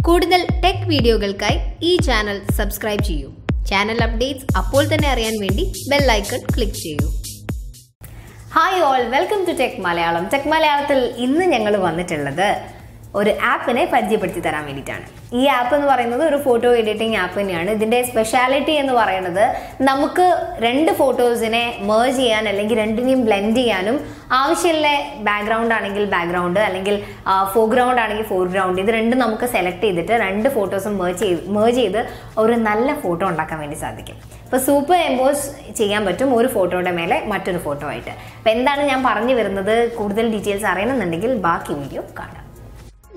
കൂടുതൽ ടെക് വീഡിയോകൾക്കായി ഈ ചാനൽ സബ്സ്ക്രൈബ് ചെയ്യൂ. ചാനൽ അപ്ഡേറ്റ്സ് അപ്പോൾ തന്നെ അറിയാൻ വേണ്ടി ബെൽ ഐക്കൺ ക്ലിക്ക് ചെയ്യൂ. Hi all, welcome to tech Malayalam. Tech മലയാളത്തിൽ ഇന്ന് ഞങ്ങൾ വന്നിട്ടുള്ളത് ഒരു ആപ്പിനെ പരിചയപ്പെടുത്തി തരാൻ വേണ്ടിയിട്ടാണ്. ഈ ആപ്പ് എന്ന് പറയുന്നത് ഒരു ഫോട്ടോ എഡിറ്റിംഗ് ആപ്പ് തന്നെയാണ്. ഇതിൻ്റെ സ്പെഷ്യാലിറ്റി എന്ന് പറയുന്നത് നമുക്ക് രണ്ട് ഫോട്ടോസിനെ മേർജ് ചെയ്യാൻ അല്ലെങ്കിൽ രണ്ടിനെയും ബ്ലെൻഡ് ചെയ്യാനും ആവശ്യമുള്ള ബാക്ക്ഗ്രൗണ്ട് ആണെങ്കിൽ ബാക്ക്ഗ്രൗണ്ട് അല്ലെങ്കിൽ ഫോർഗ്രൗണ്ട് ആണെങ്കിൽ ഫോർഗ്രൗണ്ട് ഇത് രണ്ടും നമുക്ക് സെലക്ട് ചെയ്തിട്ട് രണ്ട് ഫോട്ടോസും മേർജ് ചെയ്ത് ഒരു നല്ല ഫോട്ടോ ഉണ്ടാക്കാൻ വേണ്ടി സാധിക്കും. ഇപ്പോൾ സൂപ്പർ എംബോസ് ചെയ്യാൻ പറ്റും ഒരു ഫോട്ടോയുടെ മേലെ മറ്റൊരു ഫോട്ടോ ആയിട്ട്. അപ്പോൾ എന്താണ് ഞാൻ പറഞ്ഞു വരുന്നത്, കൂടുതൽ ഡീറ്റെയിൽസ് അറിയണമെന്നുണ്ടെങ്കിൽ ബാക്കി വീഡിയോ കാണാം.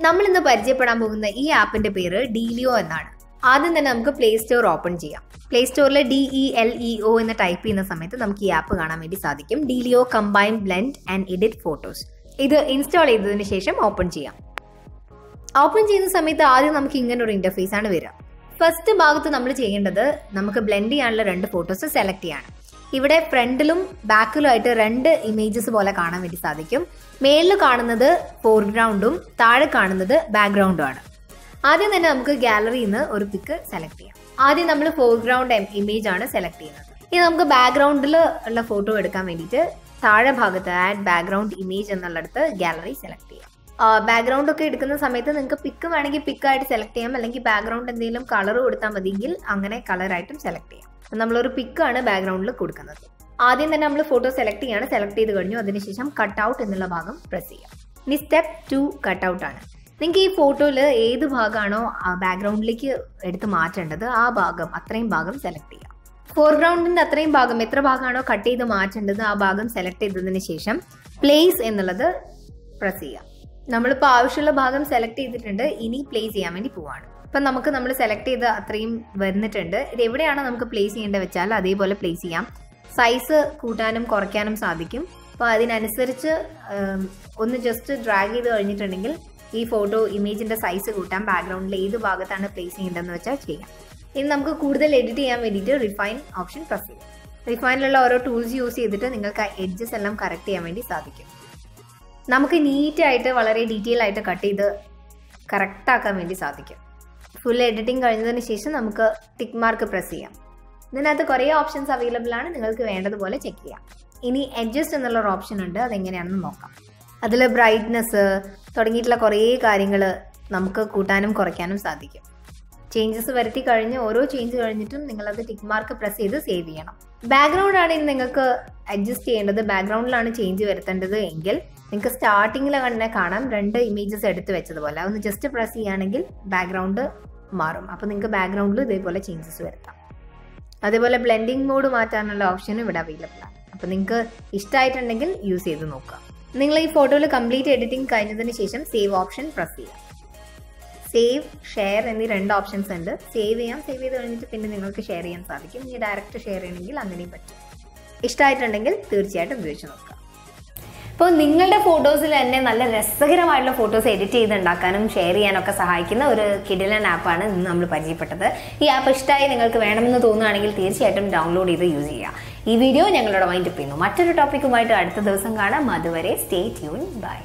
നമ്മളിന്ന് പരിചയപ്പെടാൻ പോകുന്ന ഈ ആപ്പിന്റെ പേര് ഡീലിയോ എന്നാണ്. ആദ്യം തന്നെ നമുക്ക് പ്ലേ സ്റ്റോർ ഓപ്പൺ ചെയ്യാം. പ്ലേ സ്റ്റോറിൽ DELEO എന്ന് ടൈപ്പ് ചെയ്യുന്ന സമയത്ത് നമുക്ക് ഈ ആപ്പ് കാണാൻ വേണ്ടി സാധിക്കും. Deleo combine blend and edit photos. ഇത് ഇൻസ്റ്റാൾ ചെയ്തതിന് ശേഷം ഓപ്പൺ ചെയ്യാം. ഓപ്പൺ ചെയ്യുന്ന സമയത്ത് ആദ്യം നമുക്ക് ഇങ്ങനെ ഒരു ഇന്റർഫേസ് ആണ് വരിക. ഫസ്റ്റ് ഭാഗത്ത് നമ്മൾ ചെയ്യേണ്ടത് നമുക്ക് ബ്ലെൻഡ് ചെയ്യാനുള്ള രണ്ട് ഫോട്ടോസ് സെലക്ട് ചെയ്യണം. ഇവിടെ ഫ്രണ്ടിലും ബാക്കിലും ആയിട്ട് രണ്ട് ഇമേജസ് പോലെ കാണാൻ വേണ്ടി സാധിക്കും. മേലിൽ കാണുന്നത് ഫോർഗ്രൗണ്ടും താഴെ കാണുന്നത് ബാക്ക്ഗ്രൗണ്ടും ആണ്. ആദ്യം തന്നെ നമുക്ക് ഗാലറിയിൽ നിന്ന് ഒരു പിക്ക് സെലക്ട് ചെയ്യാം. ആദ്യം നമ്മൾ ഫോർഗ്രൗണ്ട് ഇമേജ് ആണ് സെലക്ട് ചെയ്യുന്നത്. ഇനി നമുക്ക് ബാക്ക്ഗ്രൗണ്ടിൽ ഉള്ള ഫോട്ടോ എടുക്കാൻ വേണ്ടിയിട്ട് താഴെ ഭാഗത്ത് ആഡ് ബാക്ക്ഗ്രൗണ്ട് ഇമേജ് എന്നുള്ളിടത്ത് ഗാലറി സെലക്ട് ചെയ്യാം. ബാക്ക്ഗ്രൗണ്ട് ഒക്കെ എടുക്കുന്ന സമയത്ത് നിങ്ങൾക്ക് പിക്ക് വേണമെങ്കിൽ പിക്കായിട്ട് സെലക്ട് ചെയ്യാം, അല്ലെങ്കിൽ ബാക്ക്ഗ്രൗണ്ട് എന്തെങ്കിലും കളർ കൊടുത്താൽ മതിയെങ്കിൽ അങ്ങനെ കളറായിട്ടും സെലക്ട് ചെയ്യാം. നമ്മളൊരു പിക്കാണ് ബാക്ക്ഗ്രൗണ്ടിൽ കൊടുക്കുന്നത്. ആദ്യം തന്നെ നമ്മൾ ഫോട്ടോ സെലക്ട് ചെയ്യാണ്. സെലക്ട് ചെയ്ത് കഴിഞ്ഞു. അതിനുശേഷം കട്ട് ഔട്ട് എന്നുള്ള ഭാഗം പ്രസ് ചെയ്യാം. ഇനി സ്റ്റെപ്പ് 2 കട്ട് ഔട്ട് ആണ്. നിങ്ങൾക്ക് ഈ ഫോട്ടോയിൽ ഏത് ഭാഗമാണോ ബാക്ക്ഗ്രൗണ്ടിലേക്ക് എടുത്ത് മാറ്റേണ്ടത് ആ ഭാഗം അത്രയും ഭാഗം സെലക്ട് ചെയ്യാം. ഫോർഗ്രൗണ്ടിൻ്റെ അത്രയും ഭാഗം എത്ര ഭാഗമാണോ കട്ട് ചെയ്ത് മാറ്റേണ്ടത് ആ ഭാഗം സെലക്ട് ചെയ്തതിന് ശേഷം പ്ലേസ് എന്നുള്ളത് പ്രസ് ചെയ്യാം. നമ്മളിപ്പോൾ ആവശ്യമുള്ള ഭാഗം സെലക്ട് ചെയ്തിട്ടുണ്ട്. ഇനി പ്ലേസ് ചെയ്യാൻ വേണ്ടി പോവാണ്. ഇപ്പം നമ്മൾ സെലക്ട് ചെയ്ത് അത്രയും വന്നിട്ടുണ്ട്. ഇത് എവിടെയാണ് നമുക്ക് പ്ലേസ് ചെയ്യേണ്ടത് വെച്ചാൽ അതേപോലെ പ്ലേസ് ചെയ്യാം. സൈസ് കൂട്ടാനും കുറയ്ക്കാനും സാധിക്കും. അപ്പോൾ അതിനനുസരിച്ച് ഒന്ന് ജസ്റ്റ് ഡ്രാഗ് ചെയ്ത് കഴിഞ്ഞിട്ടുണ്ടെങ്കിൽ ഈ ഫോട്ടോ ഇമേജിൻ്റെ സൈസ് കൂട്ടാൻ ബാക്ക്ഗ്രൗണ്ടിൽ ഏത് ഭാഗത്താണ് പ്ലേസ് ചെയ്യേണ്ടതെന്ന് വെച്ചാൽ ചെയ്യാം. ഇനി നമുക്ക് കൂടുതൽ എഡിറ്റ് ചെയ്യാൻ വേണ്ടിയിട്ട് റിഫൈൻ ഓപ്ഷൻ പ്രസ് ചെയ്യാം. റിഫൈനിലുള്ള ഓരോ ടൂൾസ് യൂസ് ചെയ്തിട്ട് നിങ്ങൾക്ക് ആ എഡ്ജസ് എല്ലാം കറക്റ്റ് ചെയ്യാൻ വേണ്ടി സാധിക്കും. നമുക്ക് നീറ്റായിട്ട് വളരെ ഡീറ്റെയിൽ ആയിട്ട് കട്ട് ചെയ്ത് കറക്റ്റാക്കാൻ വേണ്ടി സാധിക്കും. ഫുൾ എഡിറ്റിംഗ് കഴിഞ്ഞതിന് ശേഷം നമുക്ക് ടിക്ക് മാർക്ക് പ്രസ് ചെയ്യാം. ഇതിനകത്ത് കുറേ ഓപ്ഷൻസ് അവൈലബിൾ ആണ്. നിങ്ങൾക്ക് വേണ്ടതുപോലെ ചെക്ക് ചെയ്യാം. ഇനി അഡ്ജസ്റ്റ് എന്നുള്ളൊരു ഓപ്ഷൻ ഉണ്ട്. അതെങ്ങനെയാണെന്ന് നോക്കാം. അതിൽ ബ്രൈറ്റ്നെസ് തുടങ്ങിയിട്ടുള്ള കുറേ കാര്യങ്ങൾ നമുക്ക് കൂട്ടാനും കുറയ്ക്കാനും സാധിക്കും. ചേഞ്ചസ് വരുത്തി കഴിഞ്ഞ് ഓരോ ചേഞ്ച് കഴിഞ്ഞിട്ടും നിങ്ങളത് ടിക്ക് മാർക്ക് പ്രസ് ചെയ്ത് സേവ് ചെയ്യണം. ബാക്ക്ഗ്രൗണ്ട് ആണെങ്കിൽ നിങ്ങൾക്ക് അഡ്ജസ്റ്റ് ചെയ്യേണ്ടത് ബാക്ക്ഗ്രൗണ്ടിലാണ് ചേഞ്ച് വരുത്തേണ്ടത് എങ്കിൽ നിങ്ങൾക്ക് സ്റ്റാർട്ടിങ്ങിൽ തന്നെ കാണാം രണ്ട് ഇമേജസ് എടുത്ത് വെച്ചതുപോലെ. ഒന്ന് ജസ്റ്റ് പ്രസ് ചെയ്യുകയാണെങ്കിൽ ബാക്ക്ഗ്രൗണ്ട് മാറും. അപ്പോൾ നിങ്ങൾക്ക് ബാക്ക്ഗ്രൗണ്ടിൽ ഇതേപോലെ ചേഞ്ചസ് വരുത്താം. അതേപോലെ ബ്ലെൻഡിങ് മോഡ് മാറ്റാനുള്ള ഓപ്ഷനും ഇവിടെ അവൈലബിൾ ആണ്. അപ്പോൾ നിങ്ങൾക്ക് ഇഷ്ടമായിട്ടുണ്ടെങ്കിൽ യൂസ് ചെയ്ത് നോക്കാം. നിങ്ങൾ ഈ ഫോട്ടോയിൽ കംപ്ലീറ്റ് എഡിറ്റിംഗ് കഴിഞ്ഞതിന് ശേഷം സേവ് ഓപ്ഷൻ പ്രസ് ചെയ്യാം. സേവ്, ഷെയർ എന്നീ രണ്ട് ഓപ്ഷൻസ് ഉണ്ട്. സേവ് ചെയ്യാം. സേവ് ചെയ്ത് കഴിഞ്ഞിട്ട് പിന്നെ നിങ്ങൾക്ക് ഷെയർ ചെയ്യാൻ സാധിക്കും. ഇനി ഡയറക്റ്റ് ഷെയർ ചെയ്യണമെങ്കിൽ അങ്ങനെയും പറ്റും. ഇഷ്ടമായിട്ടുണ്ടെങ്കിൽ തീർച്ചയായിട്ടും ഉപയോഗിച്ച് നോക്കാം. ഇപ്പോൾ നിങ്ങളുടെ ഫോട്ടോസിൽ തന്നെ നല്ല രസകരമായിട്ടുള്ള ഫോട്ടോസ് എഡിറ്റ് ചെയ്തുണ്ടാക്കാനും ഷെയർ ചെയ്യാനൊക്കെ സഹായിക്കുന്ന ഒരു കിടിലൻ ആപ്പാണ് ഇന്ന് നമ്മൾ പരിചയപ്പെട്ടത്. ഈ ആപ്പ് ഇഷ്ടമായി നിങ്ങൾക്ക് വേണമെന്ന് തോന്നുകയാണെങ്കിൽ തീർച്ചയായിട്ടും ഡൗൺലോഡ് ചെയ്ത് യൂസ് ചെയ്യുക. ഈ വീഡിയോ ഞങ്ങളോട് വൈൻഡപ്പ് ചെയ്യുന്നു. മറ്റൊരു ടോപ്പിക്കുമായിട്ട് അടുത്ത ദിവസം കാണാം. അതുവരെ സ്റ്റേ ട്യൂൺ. ബൈ.